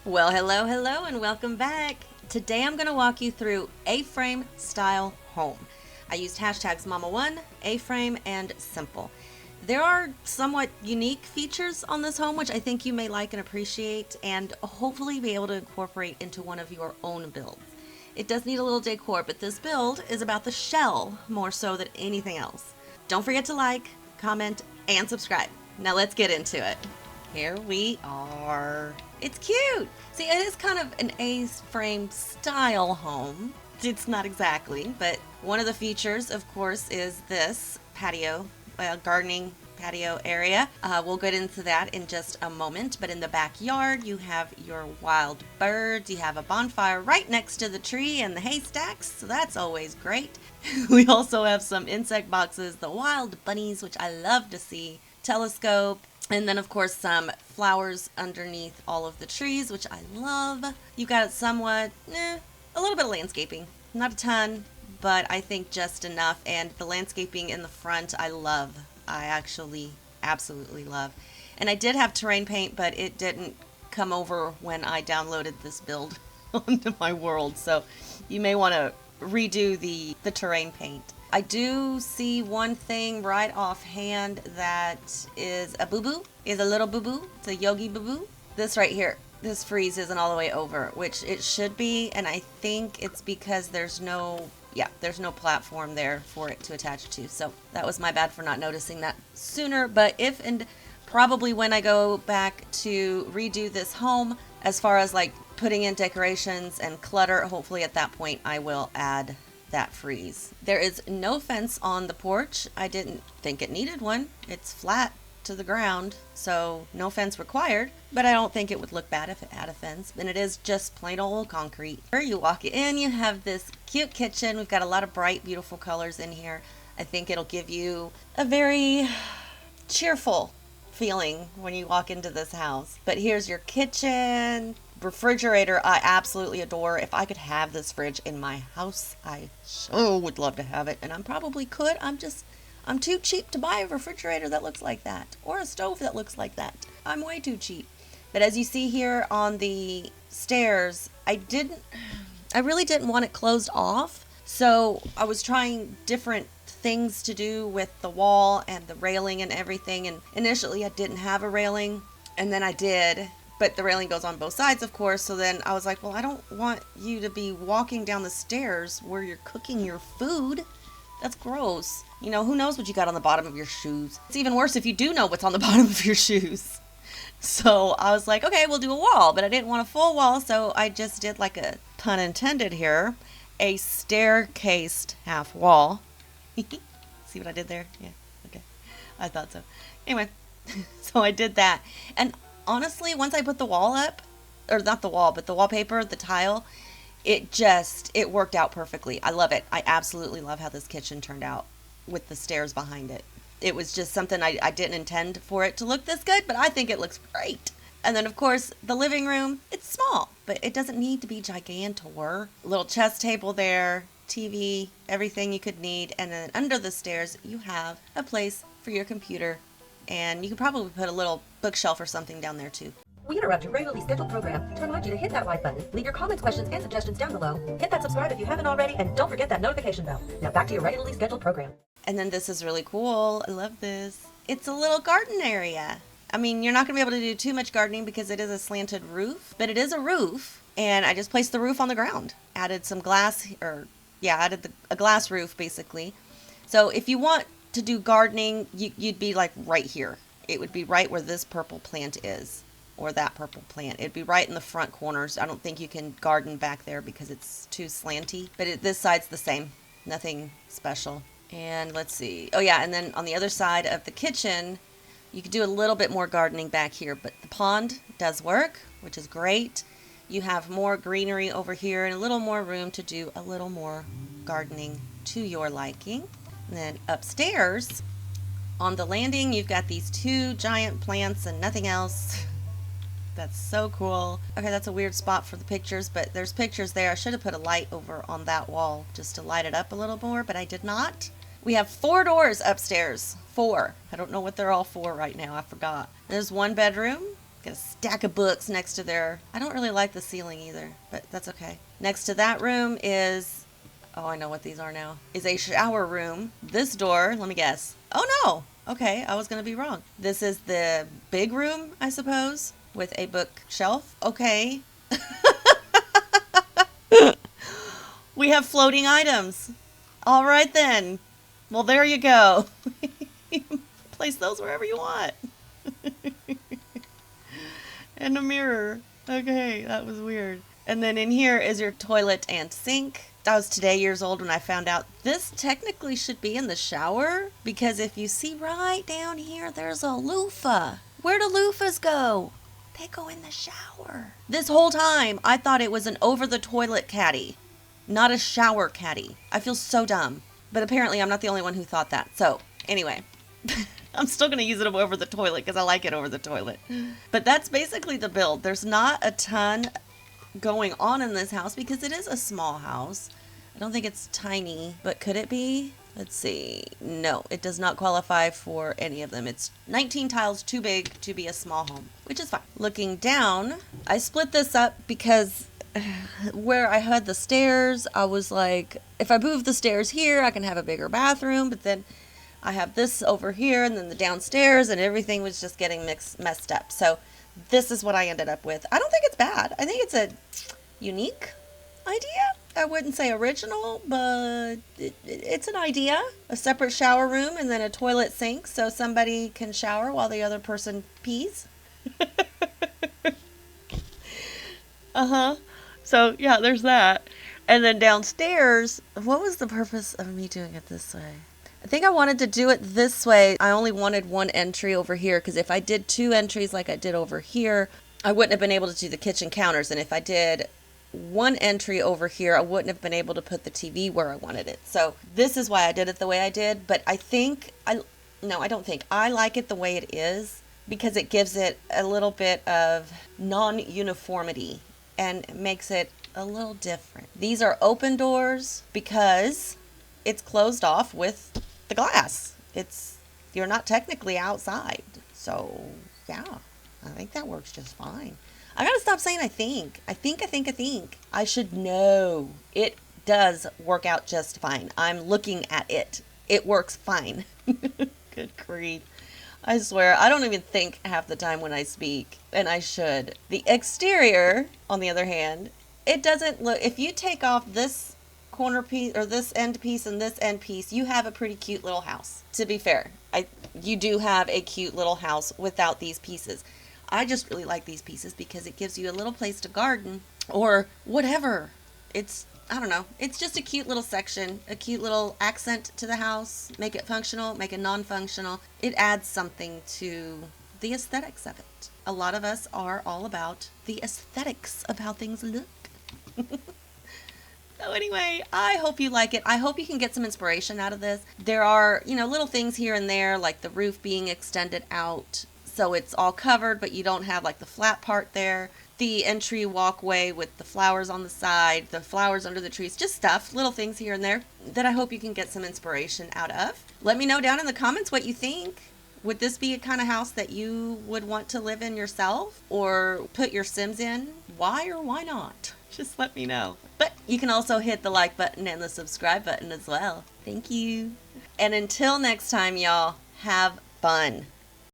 Well, hello, and welcome back. Today I'm going to walk you through A-frame style home. I used hashtags Momma-One, A-frame, and simple. There are somewhat unique features on this home which I think you may like and appreciate, and hopefully be able to incorporate into one of your own builds. It does need a little decor, but this build is about the shell more so than anything else. Don't forget to like, comment, and subscribe. Now let's get into it. Here we are. It's cute. See, it is kind of an A-frame style home. It's not exactly, but one of the features, of course, is this patio, gardening patio area. We'll get into that in just a moment, but in the backyard, you have your wild birds. You have a bonfire right next to the tree and the haystacks, so that's always great. We also have some insect boxes, the wild bunnies, which I love to see, telescope, and then, of course, some flowers underneath all of the trees, which I love. You've got somewhat, a little bit of landscaping. Not a ton, but I think just enough. And the landscaping in the front, I love. I actually absolutely love. And I did have terrain paint, but it didn't come over when I downloaded this build onto my world. So you may want to redo the terrain paint. I do see one thing right offhand that is a boo-boo, is a little boo-boo. It's a yogi boo-boo. This right here, this frieze isn't all the way over, which it should be, and I think it's because there's no platform there for it to attach to. So that was my bad for not noticing that sooner, but if and probably when I go back to redo this home, as far as like putting in decorations and clutter, hopefully at that point I will add that frieze. There is no fence on the porch. I didn't think it needed one. It's flat to the ground, so no fence required, but I don't think it would look bad if it had a fence. And it is just plain old concrete. Here you walk in, you have this cute kitchen. We've got a lot of bright, beautiful colors in here. I think it'll give you a very cheerful feeling when you walk into this house. But here's your kitchen. Refrigerator I absolutely adore. If I could have this fridge in my house, I so would love to have it, and I probably could. I'm too cheap to buy a refrigerator that looks like that, or a stove that looks like that. I'm way too cheap. But as you see here on the stairs, I really didn't want it closed off, so I was trying different things to do with the wall and the railing and everything, and initially I didn't have a railing, and then I did. But the railing goes on both sides, of course, so then I was like, well, I don't want you to be walking down the stairs where you're cooking your food. That's gross. You know, who knows what you got on the bottom of your shoes? It's even worse if you do know what's on the bottom of your shoes. So I was like, okay, we'll do a wall, but I didn't want a full wall, so I just did, like, a pun intended here, a staircased half wall. See what I did there? Yeah, okay. I thought so. Anyway, so I did that. And honestly, once I put the wall up, or not the wall, but the wallpaper, the tile, it worked out perfectly. I love it. I absolutely love how this kitchen turned out with the stairs behind it. It was just something I didn't intend for it to look this good, but I think it looks great. And then, of course, the living room, it's small, but it doesn't need to be gigantor. A little chess table there, TV, everything you could need. And then under the stairs, you have a place for your computer. And you could probably put a little bookshelf or something down there too. We interrupt your regularly scheduled program to remind you to hit that like button, leave your comments, questions, and suggestions down below, hit that subscribe if you haven't already, and don't forget that notification bell. Now back to your regularly scheduled program. And then this is really cool. I love this. It's a little garden area. I mean, you're not going to be able to do too much gardening because it is a slanted roof, but it is a roof. And I just placed the roof on the ground. Added some glass, a glass roof basically. So if you want to do gardening, you'd be like right here. It would be right where this purple plant is, or that purple plant. It'd be right in the front corners. I don't think you can garden back there because it's too slanty, but this side's the same. Nothing special. And let's see. Oh yeah, and then on the other side of the kitchen, you could do a little bit more gardening back here, but the pond does work, which is great. You have more greenery over here and a little more room to do a little more gardening to your liking. And then upstairs, on the landing, you've got these two giant plants and nothing else. That's so cool. Okay, that's a weird spot for the pictures, but there's pictures there. I should have put a light over on that wall just to light it up a little more, but I did not. We have 4 doors upstairs. 4. I don't know what they're all for right now. I forgot. There's one bedroom, Got a stack of books next to there. I don't really like the ceiling either, but that's okay. Next to that room is, oh, I know what these are now, is a shower room. This door, let me guess. Oh no! Okay, I was going to be wrong. This is the big room, I suppose, with a bookshelf. Okay. We have floating items. All right then. Well, there you go. Place those wherever you want. And a mirror. Okay, that was weird. And then in here is your toilet and sink. I was today years old when I found out this technically should be in the shower, because if you see right down here, there's a loofah. Where do loofahs go? They go in the shower. This whole time, I thought it was an over-the-toilet caddy, not a shower caddy. I feel so dumb. But apparently I'm not the only one who thought that. So, anyway. I'm still going to use it over the toilet because I like it over the toilet. But that's basically the build. There's not a ton going on in this house because it is a small house. I don't think it's tiny, but could it be? Let's see. No, it does not qualify for any of them. It's 19 tiles too big to be a small home, which is fine. Looking down, I split this up because where I had the stairs, I was like, if I move the stairs here, I can have a bigger bathroom, but then I have this over here and then the downstairs, and everything was just getting messed up. So this is what I ended up with. I don't think it's bad. I think it's a unique idea. I wouldn't say original, but it's an idea. A separate shower room and then a toilet sink so somebody can shower while the other person pees. Uh-huh. So, yeah, there's that. And then downstairs, what was the purpose of me doing it this way? I think I wanted to do it this way. I only wanted one entry over here because if I did two entries like I did over here, I wouldn't have been able to do the kitchen counters. And if I did one entry over here, I wouldn't have been able to put the TV where I wanted it. So this is why I did it the way I did. But I don't think. I like it the way it is because it gives it a little bit of non-uniformity and makes it a little different. These are open doors because it's closed off with the glass. You're not technically outside. So, yeah, I think that works just fine. I gotta stop saying I think. I think. I should know. It does work out just fine. I'm looking at it. It works fine. Good grief. I swear, I don't even think half the time when I speak, and I should. The exterior, on the other hand, it doesn't look, if you take off this corner piece or this end piece and this end piece, you have a pretty cute little house. To be fair, you do have a cute little house without these pieces. I just really like these pieces because it gives you a little place to garden or whatever. I don't know. It's just a cute little section, a cute little accent to the house. Make it functional, make it non-functional. It adds something to the aesthetics of it. A lot of us are all about the aesthetics of how things look. So anyway, I hope you like it. I hope you can get some inspiration out of this. There are, little things here and there, like the roof being extended out so it's all covered, but you don't have like the flat part there. The entry walkway with the flowers on the side, the flowers under the trees, just stuff, little things here and there that I hope you can get some inspiration out of. Let me know down in the comments what you think. Would this be a kind of house that you would want to live in yourself or put your Sims in? Why or why not? Just let me know. But you can also hit the like button and the subscribe button as well. Thank you. And until next time, y'all, have fun.